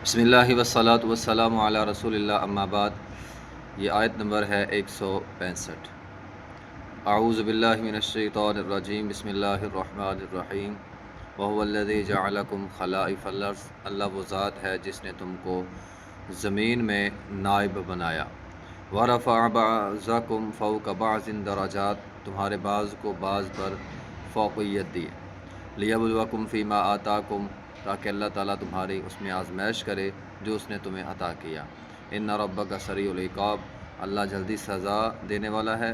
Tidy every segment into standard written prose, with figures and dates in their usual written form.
بسم اللہ والصلاۃ والسلام علی رسول اللہ اما بعد۔ یہ آیت نمبر ہے 165۔ اعوذ باللہ من الشیطان الرجیم، بسم اللہ الرحمن الرحیم۔ وہو الذی جعلکم خلائف الارض، اللہ وہ ذات ہے جس نے تم کو زمین میں نائب بنایا۔ ورفع بعضکم فوق بعض درجات، تمہارے بعض کو بعض پر فوقیت دی۔ لیبلوکم فیما آتاکم، تاکہ اللہ تعالیٰ تمہاری اس میں آزمائش کرے جو اس نے تمہیں عطا کیا۔ ان ربک سریع العقاب، اللہ جلدی سزا دینے والا ہے۔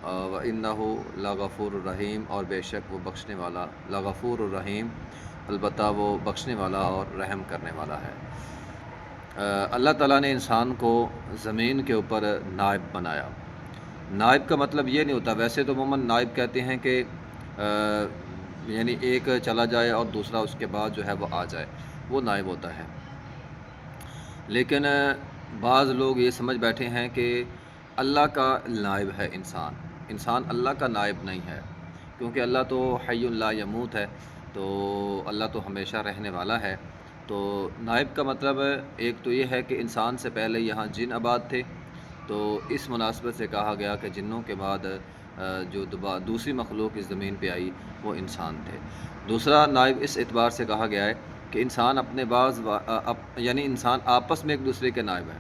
وَإِنَّهُ لَغَفُورٌ الرحیم، اور بے شک وہ بخشنے والا، لغفور الرحیم، البتہ وہ بخشنے والا اور رحم کرنے والا ہے۔ اللہ تعالیٰ نے انسان کو زمین کے اوپر نائب بنایا۔ نائب کا مطلب یہ نہیں ہوتا، ویسے تو عموماً نائب کہتے ہیں کہ یعنی ایک چلا جائے اور دوسرا اس کے بعد جو ہے وہ آ جائے، وہ نائب ہوتا ہے۔ لیکن بعض لوگ یہ سمجھ بیٹھے ہیں کہ اللہ کا نائب ہے انسان اللہ کا نائب نہیں ہے، کیونکہ اللہ تو حی لا یموت ہے، تو اللہ تو ہمیشہ رہنے والا ہے۔ تو نائب کا مطلب ایک تو یہ ہے کہ انسان سے پہلے یہاں جن آباد تھے، تو اس مناسبت سے کہا گیا کہ جنوں کے بعد جو دوسری مخلوق اس زمین پہ آئی وہ انسان تھے۔ دوسرا نائب اس اعتبار سے کہا گیا ہے کہ انسان اپنے یعنی انسان آپس میں ایک دوسرے کے نائب ہیں۔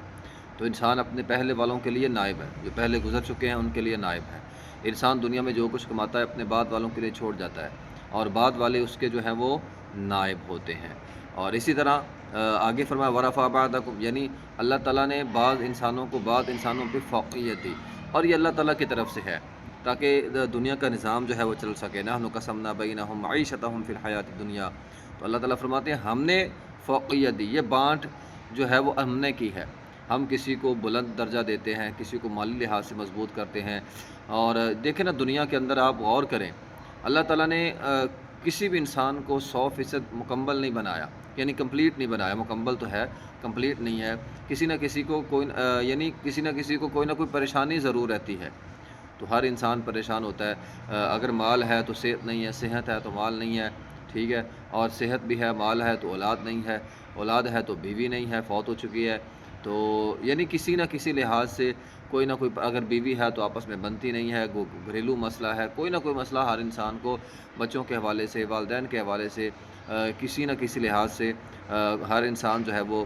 تو انسان اپنے پہلے والوں کے لیے نائب ہے، جو پہلے گزر چکے ہیں ان کے لیے نائب ہے۔ انسان دنیا میں جو کچھ کماتا ہے اپنے بعد والوں کے لیے چھوڑ جاتا ہے، اور بعد والے اس کے جو ہیں وہ نائب ہوتے ہیں۔ اور اسی طرح آگے فرمایا ورفع بعضکم، یعنی اللہ تعالیٰ نے بعض انسانوں کو بعض انسانوں پہ فوقیت دی، اور یہ اللہ تعالیٰ کی طرف سے ہے تاکہ دنیا کا نظام جو ہے وہ چل سکے۔ نحن قسمنا بینہم معیشتہم فی الحیات الدنیا، تو اللہ تعالیٰ فرماتے ہیں ہم نے فوقیت دی، یہ بانٹ جو ہے وہ ہم نے کی ہے۔ ہم کسی کو بلند درجہ دیتے ہیں، کسی کو مالی لحاظ سے مضبوط کرتے ہیں۔ اور دیکھیں نا، دنیا کے اندر آپ غور کریں، اللہ تعالیٰ نے کسی بھی انسان کو 100% مکمل نہیں بنایا، یعنی کمپلیٹ نہیں بنایا۔ مکمل تو ہے، کمپلیٹ نہیں ہے۔ کسی نہ کسی کو کوئی نہ کوئی پریشانی ضرور رہتی ہے، تو ہر انسان پریشان ہوتا ہے۔ اگر مال ہے تو صحت نہیں ہے، صحت ہے تو مال نہیں ہے، ٹھیک ہے، اور صحت بھی ہے، مال ہے تو اولاد نہیں ہے، اولاد ہے تو بیوی نہیں ہے، فوت ہو چکی ہے۔ تو یعنی کسی نہ کسی لحاظ سے کوئی نہ کوئی، اگر بیوی ہے تو آپس میں بنتی نہیں ہے، گھریلو مسئلہ ہے، کوئی نہ کوئی مسئلہ ہر انسان کو بچوں کے حوالے سے، والدین کے حوالے سے، کسی نہ کسی لحاظ سے ہر انسان جو ہے وہ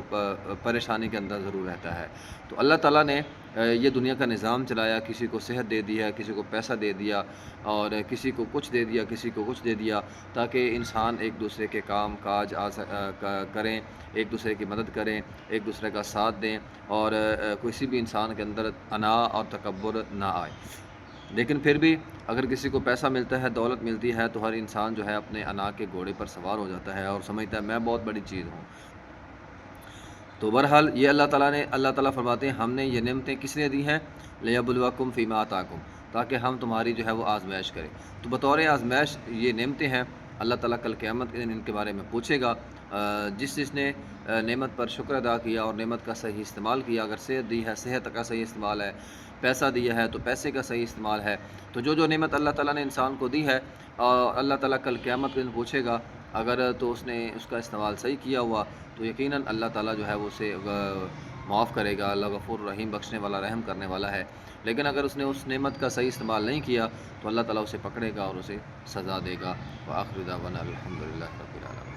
پریشانی کے اندر ضرور رہتا ہے۔ تو اللہ تعالیٰ نے یہ دنیا کا نظام چلایا، کسی کو صحت دے دیا، کسی کو پیسہ دے دیا، اور کسی کو کچھ دے دیا، کسی کو کچھ دے دیا، تاکہ انسان ایک دوسرے کے کام کاج کریں، ایک دوسرے کی مدد کریں، ایک دوسرے کا ساتھ دیں، اور کسی بھی انسان کے اندر انا اور تکبر نہ آئے۔ لیکن پھر بھی اگر کسی کو پیسہ ملتا ہے، دولت ملتی ہے، تو ہر انسان جو ہے اپنے انا کے گھوڑے پر سوار ہو جاتا ہے اور سمجھتا ہے میں بہت بڑی چیز ہوں۔ تو بہرحال یہ اللہ تعالیٰ فرماتے ہیں ہم نے یہ نعمتیں کس نے دی ہیں؟ لیبلوکم فیما آتاکم، تاکہ ہم تمہاری جو ہے وہ آزمائش کریں۔ تو بطور آزمائش یہ نعمتیں ہیں، اللہ تعالیٰ کل قیامت کے دن ان کے بارے میں پوچھے گا۔ جس نے نعمت پر شکر ادا کیا اور نعمت کا صحیح استعمال کیا، اگر صحت دی ہے صحت کا صحیح استعمال ہے، پیسہ دیا ہے تو پیسے کا صحیح استعمال ہے، تو جو نعمت اللہ تعالیٰ نے انسان کو دی ہے، اللہ تعالیٰ کل قیامت کے دن پوچھے گا۔ اگر تو اس نے اس کا استعمال صحیح کیا ہوا تو یقیناً اللہ تعالیٰ جو ہے وہ اسے معاف کرے گا۔ اللہ غفور رحیم، بخشنے والا، رحم کرنے والا ہے۔ لیکن اگر اس نے اس نعمت کا صحیح استعمال نہیں کیا تو اللہ تعالیٰ اسے پکڑے گا اور اسے سزا دے گا۔ وآخر دعوانا الحمدللہ رب العالمین۔